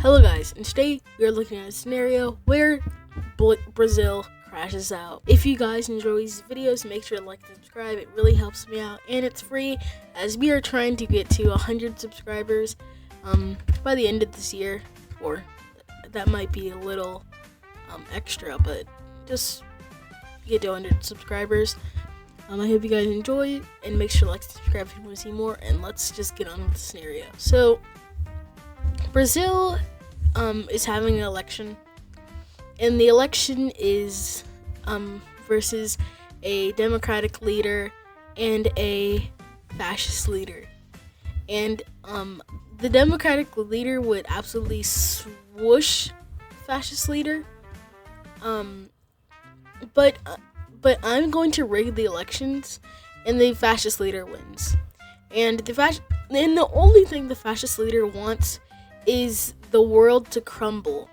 Hello guys, and today we are looking at a scenario where Brazil crashes out. If you guys enjoy these videos, make sure to like and subscribe. It really helps me out, and it's free as we are trying to get to 100 subscribers by the end of this year, or that might be a little extra, but just get to 100 subscribers. I hope you guys enjoy, and make sure to like and subscribe if you want to see more, and let's just get on with the scenario. So Brazil is having an election, and the election is versus a democratic leader and a fascist leader. And the democratic leader would absolutely swoosh fascist leader. But I'm going to rig the elections, and the fascist leader wins. And the only thing the fascist leader wants is the world to crumble.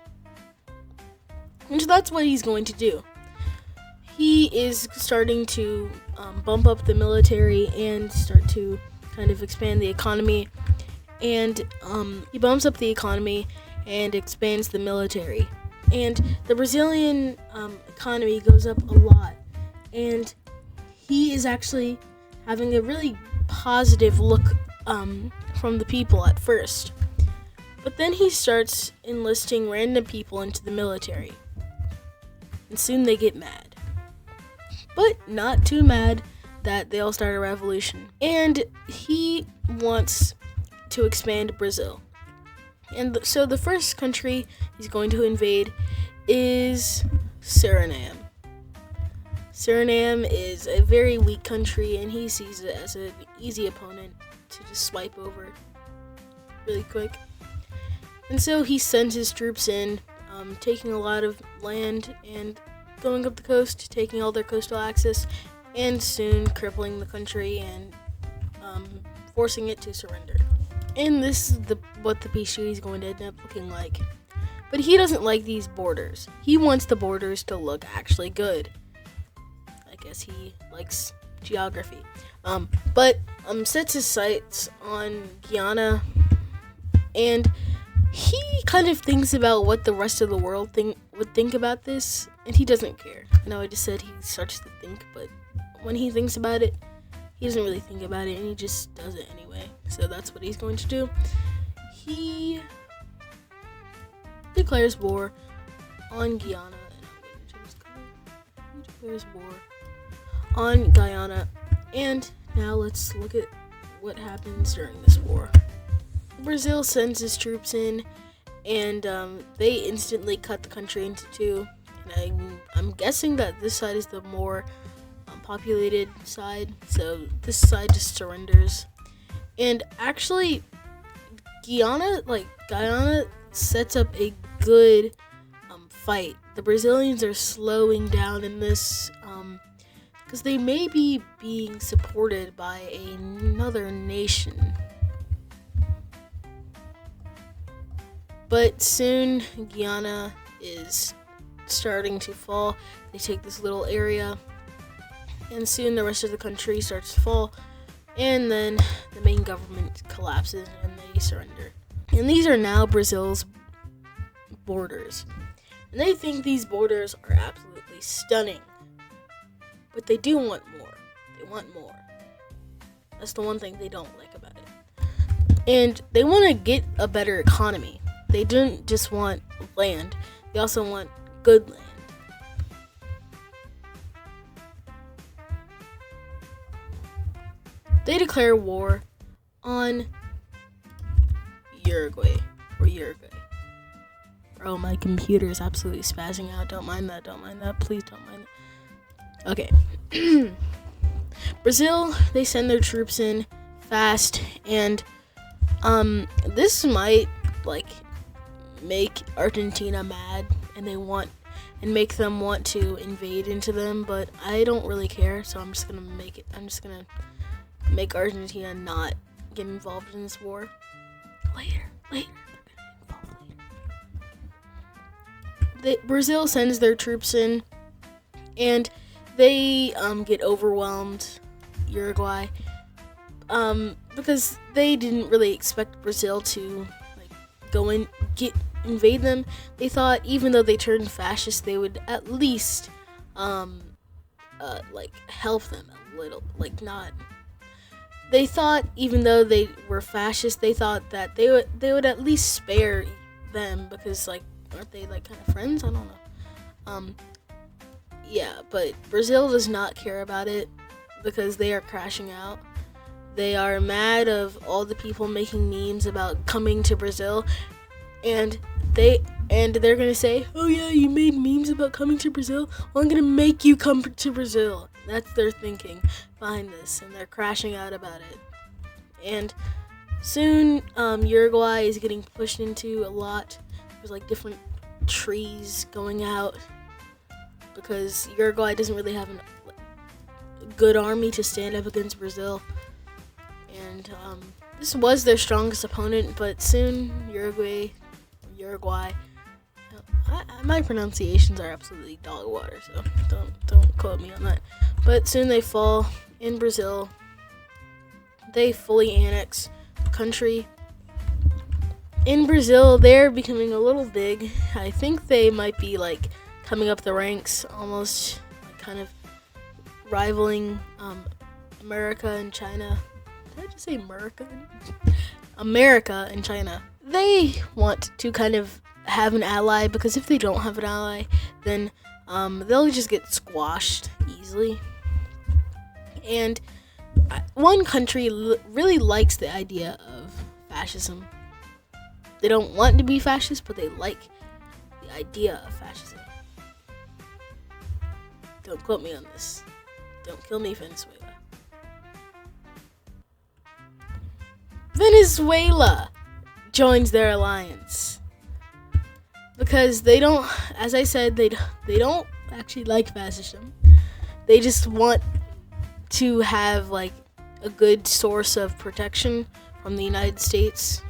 And so that's what he's going to do. He is starting to bump up the military and start to kind of expand the economy. And he bumps up the economy and expands the military. And the Brazilian economy goes up a lot. And he is actually having a really positive look from the people at first. But then he starts enlisting random people into the military. And soon they get mad. But not too mad that they all start a revolution. And he wants to expand Brazil. And so the first country he's going to invade is Suriname. Suriname is a very weak country, and he sees it as an easy opponent to just swipe over really quick. And so he sends his troops in, taking a lot of land and going up the coast, taking all their coastal access, and soon crippling the country and forcing it to surrender. And this is what the bascially is going to end up looking like. But he doesn't like these borders. He wants the borders to look actually good. I guess he likes geography. But sets his sights on Guyana, and he kind of thinks about what the rest of the world would think about this, and he doesn't care. I know I just said he starts to think, but when he thinks about it, he doesn't really think about it, and he just does it anyway. So that's what he's going to do. He declares war on Guyana, and I'm going to change the color. He declares war on Guyana, and now let's look at what happens during this war. Brazil sends his troops in, and they instantly cut the country into two. And I'm guessing that this side is the more populated side, so this side just surrenders. And actually, Guyana sets up a good fight. The Brazilians are slowing down in this because they may be being supported by another nation. But soon, Guyana is starting to fall. They take this little area, and soon the rest of the country starts to fall, and then the main government collapses and they surrender. And these are now Brazil's borders. And they think these borders are absolutely stunning. But they do want more. They want more. That's the one thing they don't like about it. And they want to get a better economy. They don't just want land, they also want good land. They declare war on Uruguay. Oh, my computer is absolutely spazzing out. Don't mind that. Please don't mind that. Okay. Brazil, they send their troops in fast, and this might make Argentina mad, and make them want to invade into them, but I don't really care, so I'm just gonna make Argentina not get involved in this war. Later. They're gonna get involved later. Brazil sends their troops in, and they get overwhelmed, Uruguay, because they didn't really expect Brazil to go in, invade them, they thought even though they turned fascist, they would at least help them a little, not. They thought even though they were fascist, they thought that they would at least spare them because aren't they kind of friends? I don't know. Yeah, but Brazil does not care about it because they are crashing out. They are mad of all the people making memes about coming to Brazil, and they're gonna say, "Oh yeah, you made memes about coming to Brazil. Well, I'm gonna make you come to Brazil." That's their thinking behind this, and they're crashing out about it. And soon, Uruguay is getting pushed into a lot. There's different trees going out because Uruguay doesn't really have a good army to stand up against Brazil. And this was their strongest opponent, but soon Uruguay, my pronunciations are absolutely dog water, so don't quote me on that. But soon they fall in Brazil. They fully annex the country. In Brazil, they're becoming a little big. I think they might be coming up the ranks, almost kind of rivaling America and China. Did I just say America? America and China. They want to kind of have an ally, because if they don't have an ally, then they'll just get squashed easily. And one country really likes the idea of fascism. They don't want to be fascist, but they like the idea of fascism. Don't quote me on this. Don't kill me, Venezuela. Venezuela joins their alliance because they don't, as I said, they don't actually like fascism. They just want to have a good source of protection from the United States.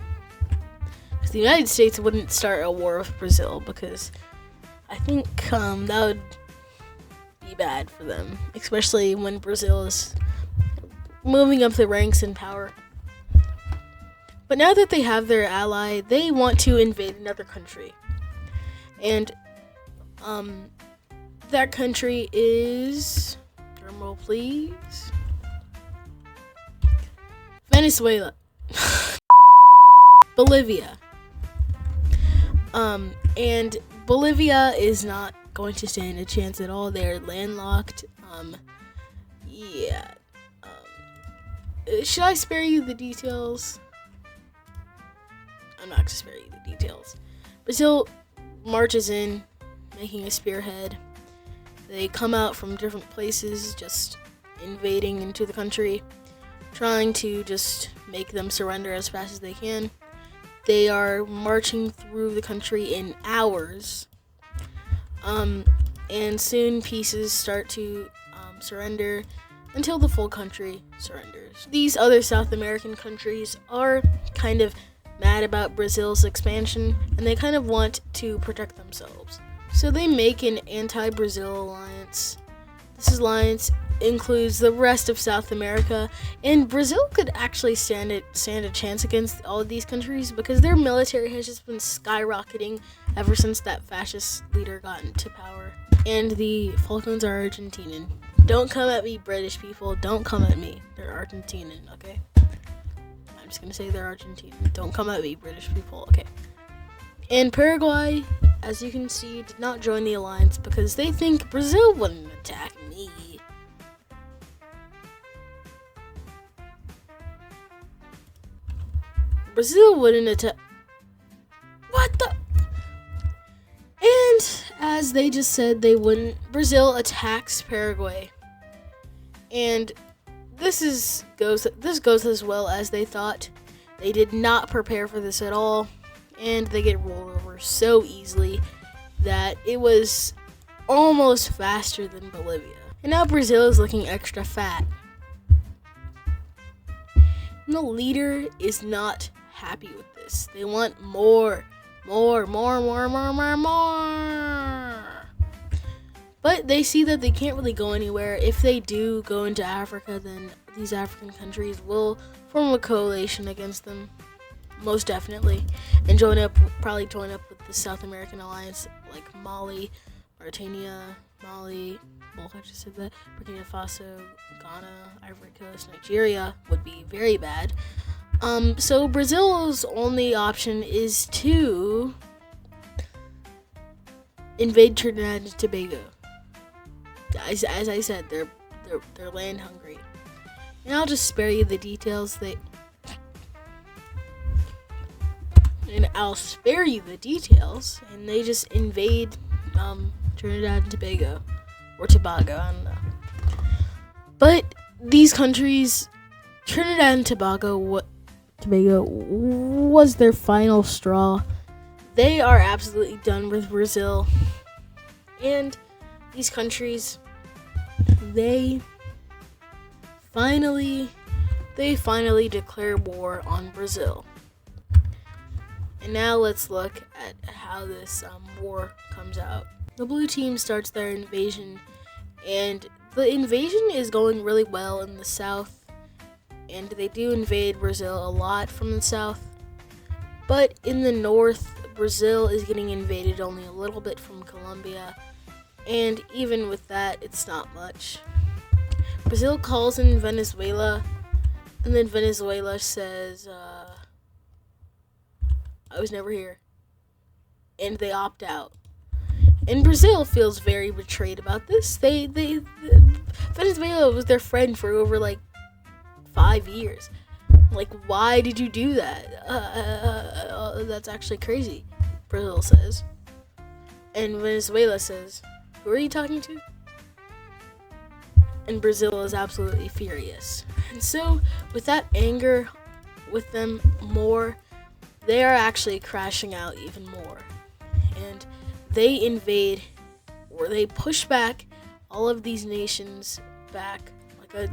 Because the United States wouldn't start a war with Brazil, because I think that would be bad for them, especially when Brazil is moving up the ranks in power. But now that they have their ally, they want to invade another country. And that country is, drumroll please, Venezuela. Bolivia. And Bolivia is not going to stand a chance at all. They're landlocked. Should I spare you the details? I'm not going to spare you the details. Brazil marches in, making a spearhead. They come out from different places, just invading into the country, trying to just make them surrender as fast as they can. They are marching through the country in hours. And soon pieces start to surrender until the full country surrenders. These other South American countries are kind of mad about Brazil's expansion, and they kind of want to protect themselves. So they make an anti-Brazil alliance. This alliance includes the rest of South America, and Brazil could actually stand a chance against all of these countries because their military has just been skyrocketing ever since that fascist leader got into power. And the Falcons are Argentinian. Don't come at me, British people. Don't come at me. They're Argentinian, okay? I'm just gonna say they're Argentinian. Don't come at me, British people, okay? And Paraguay, as you can see, did not join the alliance because they think Brazil wouldn't attack me. Brazil wouldn't attack. What the? And as they just said they wouldn't, Brazil attacks Paraguay. And this goes as well as they thought. They did not prepare for this at all, and they get rolled over so easily that it was almost faster than Bolivia. And now Brazil is looking extra fat. And the leader is not happy with this. They want more. But they see that they can't really go anywhere. If they do go into Africa, then these African countries will form a coalition against them. most definitely, and probably join up with the South American alliance like Mali, Mauritania, Mali. Well, I just said that. Burkina Faso, Ghana, Ivory Coast, Nigeria would be very bad. So Brazil's only option is to invade Trinidad and Tobago. As I said, they're land hungry, and I'll just spare you the details. And they just invade Trinidad and Tobago, or Tobago, I don't know. But these countries, Trinidad and Tobago was their final straw. They are absolutely done with Brazil, and these countries, they finally declare war on Brazil. And now let's look at how this war comes out. The blue team starts their invasion, and the invasion is going really well in the south, and they do invade Brazil a lot from the south. But in the north, Brazil is getting invaded only a little bit from Colombia, and even with that, it's not much. Brazil calls in Venezuela, and then Venezuela says, I was never here. And they opt out. And Brazil feels very betrayed about this. Venezuela was their friend for over 5 years. Why did you do that? That's actually crazy, Brazil says. And Venezuela says, who are you talking to? And Brazil is absolutely furious. And so, with that anger with them more, they are actually crashing out even more. And they invade, or they push back all of these nations back like a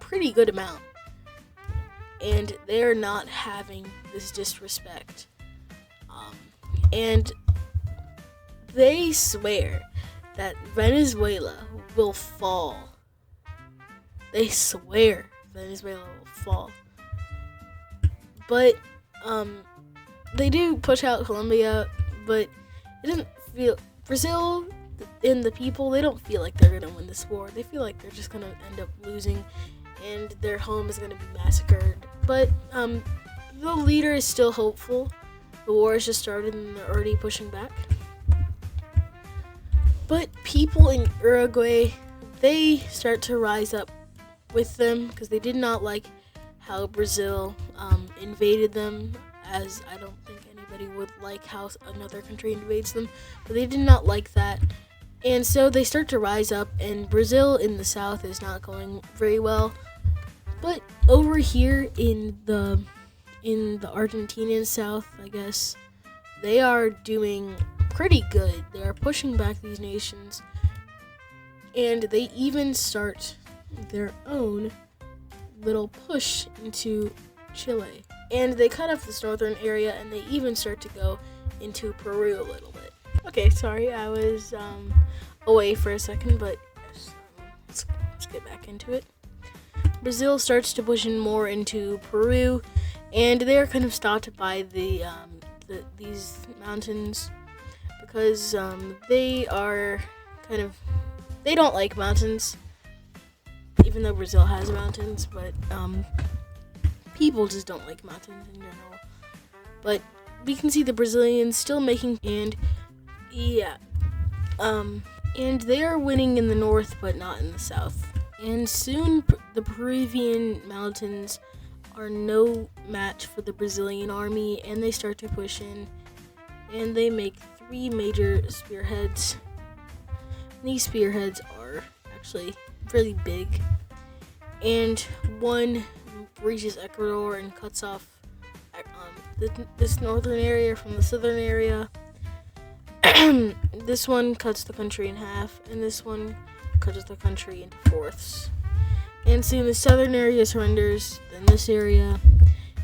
pretty good amount. And they're not having this disrespect. And they swear that Venezuela will fall. They swear Venezuela will fall. But they do push out Colombia, but it doesn't feel... Brazil and the people, they don't feel like they're going to win this war. They feel like they're just going to end up losing, and their home is going to be massacred. But the leader is still hopeful. The war has just started, and they're already pushing back. But people in Uruguay, they start to rise up with them, because they did not like how Brazil invaded them, as I don't think anybody would like how another country invades them, but they did not like that. And so they start to rise up, and Brazil in the south is not going very well. But over here in the Argentinian south, I guess, they are doing pretty good. They are pushing back these nations, and they even start their own little push into Chile. And they cut off this northern area, and they even start to go into Peru a little bit. Okay, sorry, I was away for a second, but let's get back into it. Brazil starts to push in more into Peru, and they are kind of stopped by these mountains, because they are they don't like mountains, even though Brazil has mountains, but people just don't like mountains in general. But we can see the Brazilians still making, and they are winning in the north, but not in the south. And soon the Peruvian mountains are no match for the Brazilian army, and they start to push in, and they make 3 major spearheads. These spearheads are actually really big, and one reaches Ecuador and cuts off this northern area from the southern area. This one cuts the country in half, and this one cuts the country into fourths. And soon the southern area surrenders, then this area,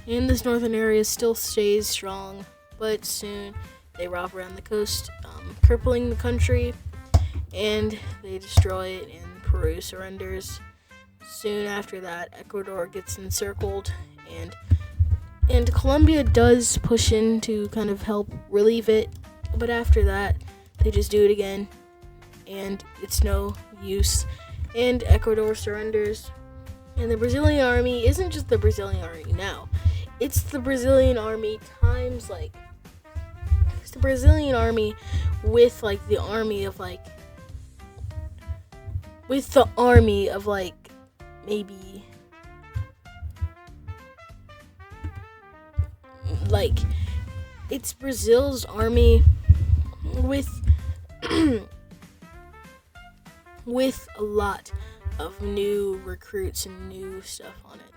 and this northern area still stays strong, but soon they wrap around the coast, crippling the country, and they destroy it, and Peru surrenders. Soon after that, Ecuador gets encircled, And Colombia does push in to kind of help relieve it, but after that, they just do it again, and it's no use. And Ecuador surrenders. And the Brazilian army isn't just the Brazilian army now. It's the Brazilian army times it's the Brazilian army with the army of maybe it's Brazil's army with with a lot of new recruits and new stuff on it,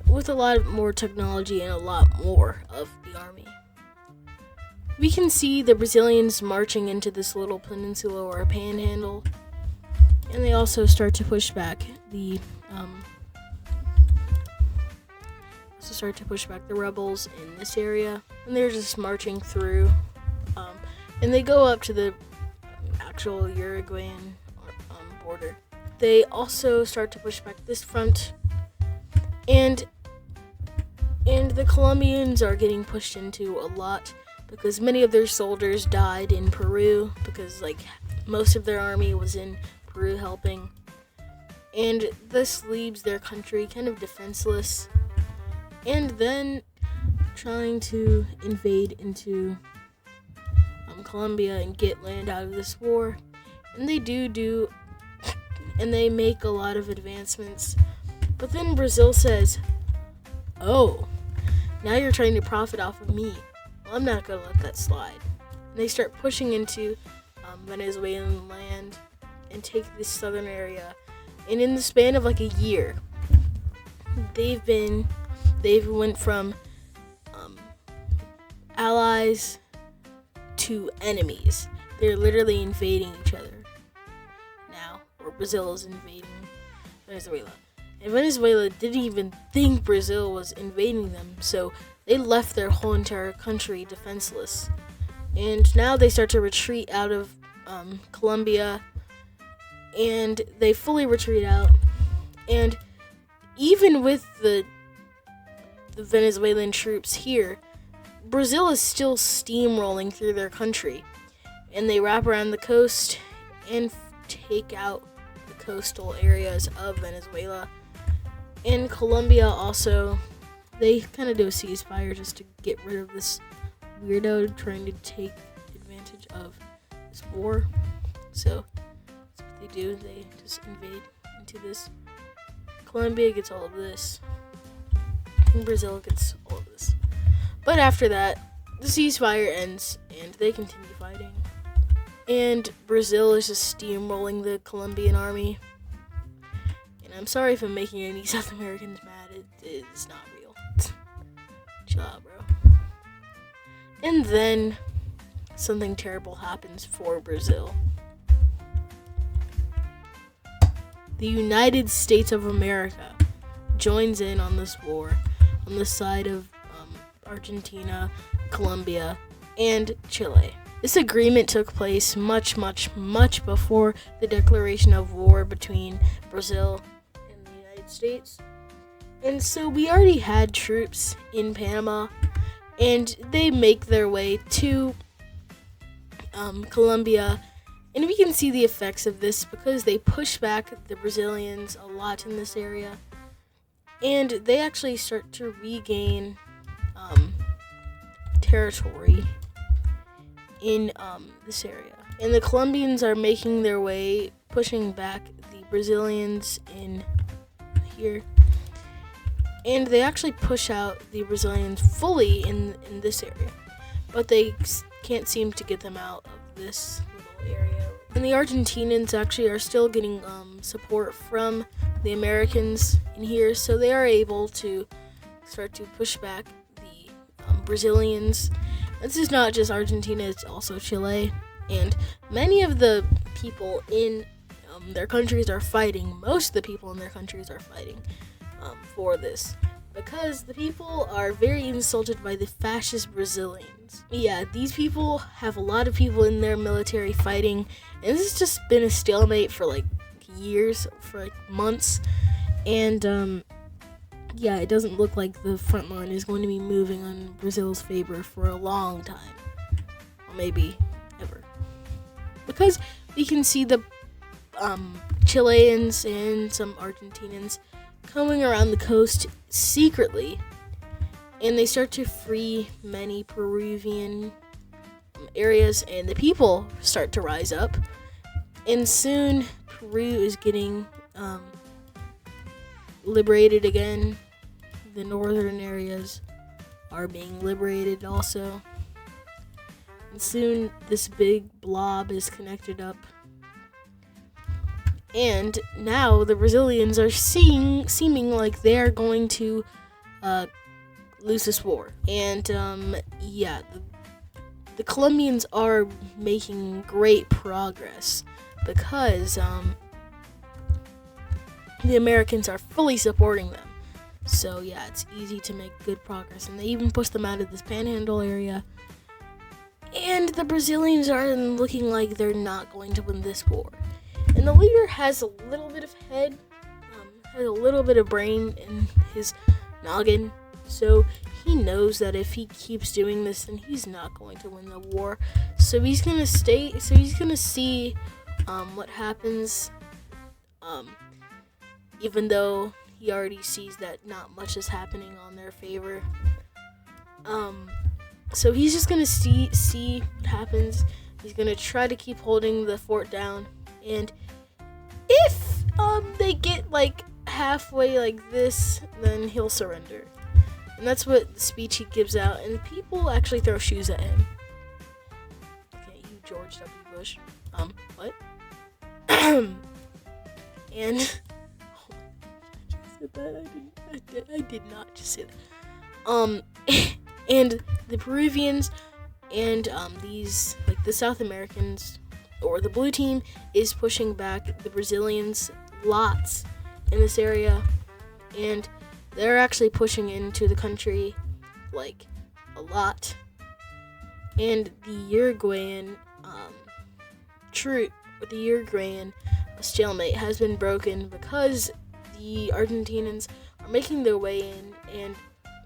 with a lot more technology and a lot more of the army. We can see the Brazilians marching into this little peninsula or a panhandle, and they also start to push back the rebels in this area, and they're just marching through, and they go up to the actual Uruguayan border. They also start to push back this front, and the Colombians are getting pushed into a lot because many of their soldiers died in Peru because most of their army was in Peru helping, and this leaves their country kind of defenseless, and then trying to invade into Colombia and get land out of this war. And they do and they make a lot of advancements, but then Brazil says, oh, now you're trying to profit off of me. Well, I'm not gonna let that slide. And they start pushing into Venezuelan land and take this southern area, and in the span of a year, they've went from allies to enemies. They're literally invading each other now, or Brazil is invading Venezuela. And Venezuela didn't even think Brazil was invading them, so they left their whole entire country defenseless. And now they start to retreat out of Colombia, and they fully retreat out. And even with the Venezuelan troops here, Brazil is still steamrolling through their country, and they wrap around the coast and take out the coastal areas of Venezuela. And Colombia also, they kind of do a ceasefire just to get rid of this weirdo trying to take advantage of this war. So that's what they do. They just invade into this. Colombia gets all of this, and Brazil gets all of this. But after that, the ceasefire ends, and they continue fighting. And Brazil is just steamrolling the Colombian army. And I'm sorry if I'm making any South Americans mad. It's not real. Chill out, bro. And then something terrible happens for Brazil. The United States of America joins in on this war on the side of Argentina, Colombia, and Chile. This agreement took place much before the declaration of war between Brazil and the United States. And so we already had troops in Panama, and they make their way to Colombia. And we can see the effects of this because they push back the Brazilians a lot in this area. And they actually start to regain territory in this area. And the Colombians are making their way, pushing back the Brazilians in here. And they actually push out the Brazilians fully in this area. But they can't seem to get them out of this little area. And the Argentinians actually are still getting support from the Americans in here, so they are able to start to push back the Brazilians. This is not just Argentina, it's also Chile. And many of the people in their countries are fighting. Most of the people in their countries are fighting for this, because the people are very insulted by the fascist Brazilians. Yeah, these people have a lot of people in their military fighting, and this has just been a stalemate for years, for months. And yeah, it doesn't look like the front line is going to be moving on Brazil's favor for a long time, or maybe ever, because we can see the Chileans and some Argentinians coming around the coast secretly, and they start to free many Peruvian areas, and the people start to rise up, and soon Peru is getting liberated again. The northern areas are being liberated also, and soon this big blob is connected up. And now the Brazilians are seeming like they're going to lose this war. And the Colombians are making great progress because the Americans are fully supporting them. So yeah, it's easy to make good progress. And they even pushed them out of this panhandle area. And the Brazilians are looking like they're not going to win this war. And the leader has a little bit of head, has a little bit of brain in his noggin. So he knows that if he keeps doing this, then he's not going to win the war. So he's gonna see what happens. Even though he already sees that not much is happening on their favor. So he's just gonna see what happens. He's gonna try to keep holding the fort down, and if they get like halfway like this, then he'll surrender. And that's what the speech he gives out, and people actually throw shoes at him. Okay, you George W. Bush. What? And I did not just say that. And the Peruvians and these, like the South Americans, or the blue team, is pushing back the Brazilians lots in this area, and they're actually pushing into the country like a lot. And the Uruguayan stalemate has been broken because the Argentinians are making their way in, and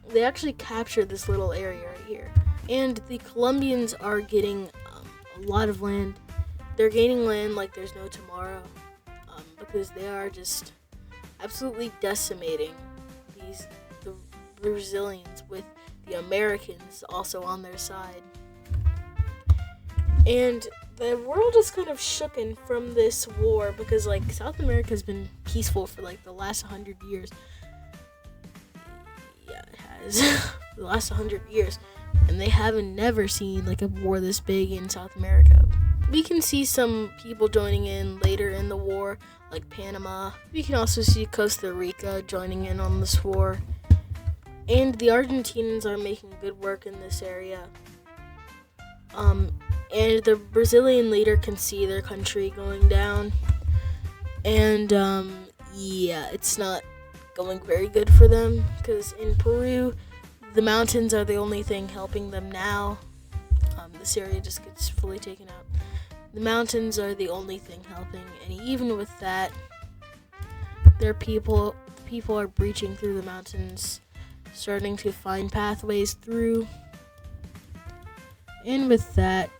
they actually captured this little area right here. And the Colombians are getting a lot of land. They're gaining land like there's no tomorrow, because they are just absolutely decimating the Brazilians, with the Americans also on their side. And the world is kind of shooken from this war because, like, South America has been peaceful for like the last 100 years. Yeah, it has. The last 100 years. And they haven't never seen like a war this big in South America. We can see some people joining in later in the war, like Panama. We can also see Costa Rica joining in on this war. And the Argentinians are making good work in this area. And the Brazilian leader can see their country going down. And, it's not going very good for them, because in Peru, the mountains are the only thing helping them now. This area just gets fully taken out. The mountains are the only thing helping, and even with that, people are breaching through the mountains, starting to find pathways through. And with that,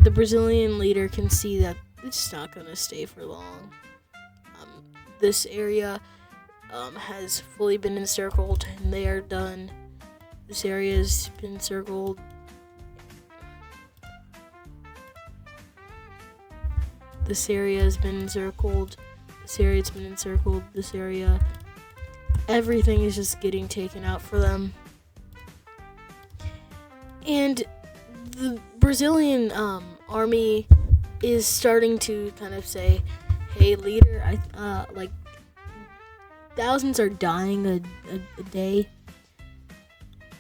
the Brazilian leader can see that it's not going to stay for long. This area has fully been encircled, and they are done. This area has been encircled. This area has been encircled. This area's been encircled. This area. Everything is just getting taken out for them. And the Brazilian army is starting to kind of say, "Hey, leader, like thousands are dying a day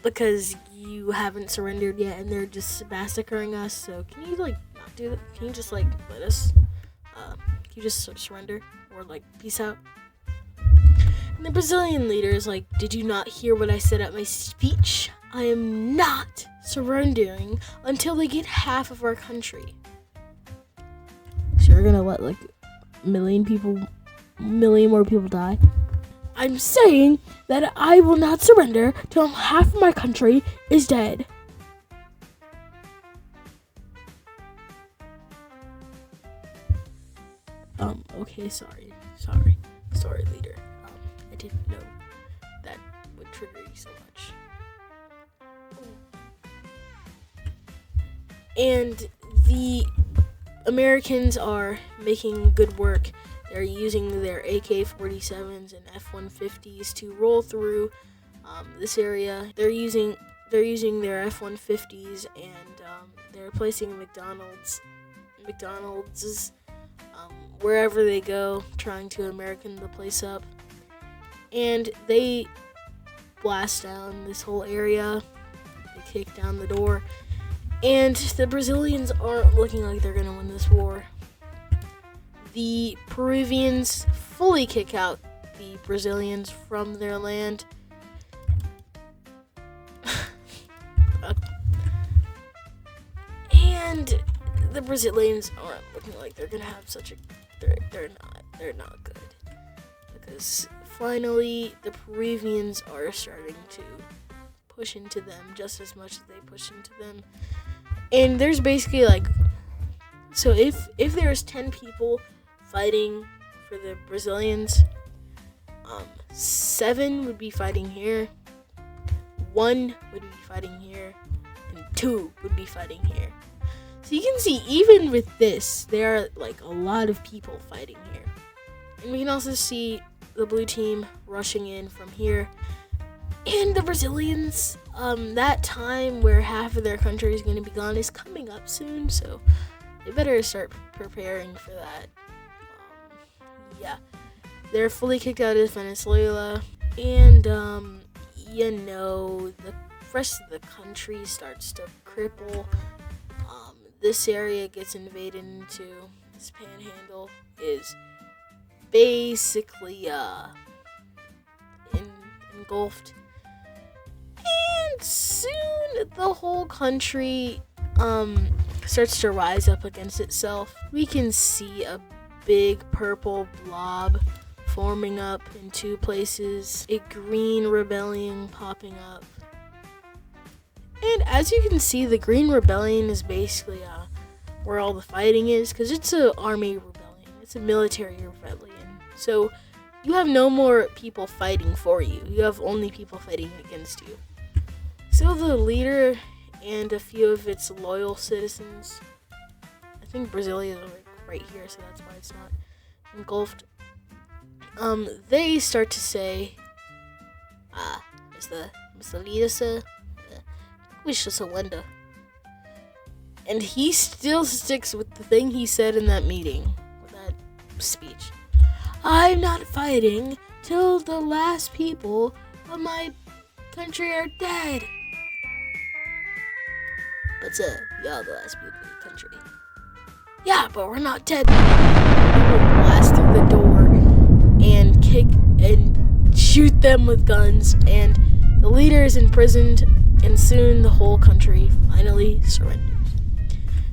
because you haven't surrendered yet, and they're just massacring us. So can you like not do that? Can you just like let us? Can you just surrender or like peace out?" And the Brazilian leader is like, "Did you not hear what I said at my speech? I am not surrendering until they get half of our country." So you're gonna let like a million people million more people die. I'm saying that I will not surrender till half of my country is dead. Okay, sorry, leader. I didn't know that would trigger you so much. And the Americans are making good work. They're using their AK-47s and F-150s to roll through this area. They're using their F-150s and they're placing McDonald's wherever they go, trying to American the place up. And they blast down this whole area. They kick down the door. And the Brazilians aren't looking like they're going to win this war. The Peruvians fully kick out the Brazilians from their land. And the Brazilians aren't looking like they're going to have such a... They're not good. Because finally, the Peruvians are starting to push into them just as much as they push into them. And there's basically so if there's 10 people fighting for the Brazilians, 7 would be fighting here, 1 would be fighting here, and 2 would be fighting here. So you can see, even with this, there are a lot of people fighting here. And we can also see the blue team rushing in from here. And the Brazilians, that time where half of their country is going to be gone is coming up soon, so they better start preparing for that. Yeah, they're fully kicked out of Venezuela, and the rest of the country starts to cripple. This area gets invaded into. This panhandle is basically engulfed. And soon the whole country starts to rise up against itself. We can see a big purple blob forming up in 2 places, a green rebellion popping up. And as you can see, the Green Rebellion is basically where all the fighting is, because it's an army rebellion. It's a military rebellion. So you have no more people fighting for you. You have only people fighting against you. So the leader and a few of its loyal citizens, I think Brasilia is right here, so that's why it's not engulfed. They start to say, Mr. Leader, sir, we should surrender. And he still sticks with the thing he said in that meeting, with that speech. I'm not fighting till the last people of my country are dead. But sir, you're the last people of the country. Yeah, but we're not dead. People blast through the door and kick and shoot them with guns, and the leader is imprisoned, and soon the whole country finally surrenders.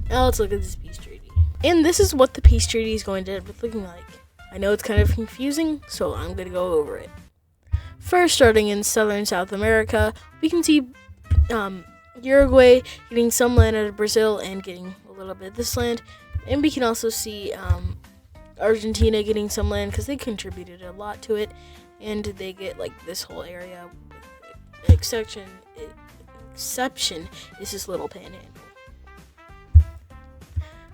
Now let's look at this peace treaty. And this is what the peace treaty is going to end up looking like. I know it's kind of confusing, so I'm going to go over it. First, starting in southern South America, we can see Uruguay getting some land out of Brazil and getting a little bit of this land. And we can also see Argentina getting some land because they contributed a lot to it. And they get this whole area. The exception is this little panhandle.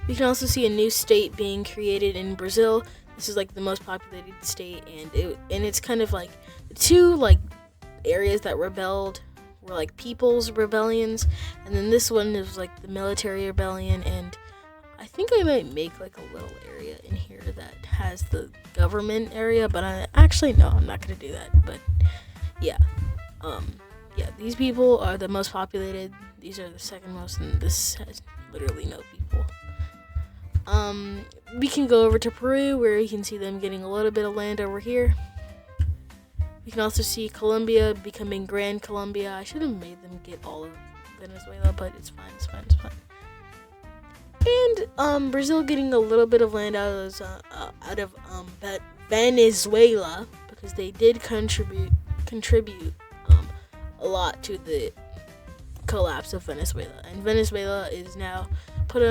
We can also see a new state being created in Brazil. This is the most populated state, and it's kind of the 2 areas that rebelled were people's rebellions, and then this one is the military rebellion. And I think I might make a little area in here that has the government area, but I'm not gonna do that. But yeah, these people are the most populated. These are the second most, and this has literally no people. We can go over to Peru, where you can see them getting a little bit of land over here. We can also see Colombia becoming Grand Colombia. I should have made them get all of Venezuela, but it's fine. And Brazil getting a little bit of land out of Venezuela, because they did contribute a lot to the collapse of Venezuela, and Venezuela is now put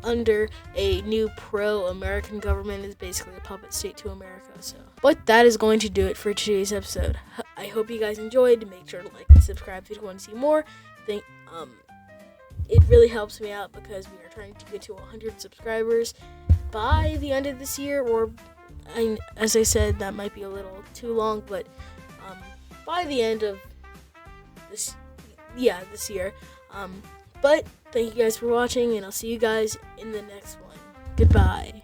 under a new pro-American government. Is basically a puppet state to America. So, but that is going to do it for today's episode. I hope you guys enjoyed. Make sure to like and subscribe if you want to see more. It really helps me out because we are trying to get to 100 subscribers by the end of this year, or as I said, that might be a little too long, but by the end of this year. But thank you guys for watching, and I'll see you guys in the next one. Goodbye.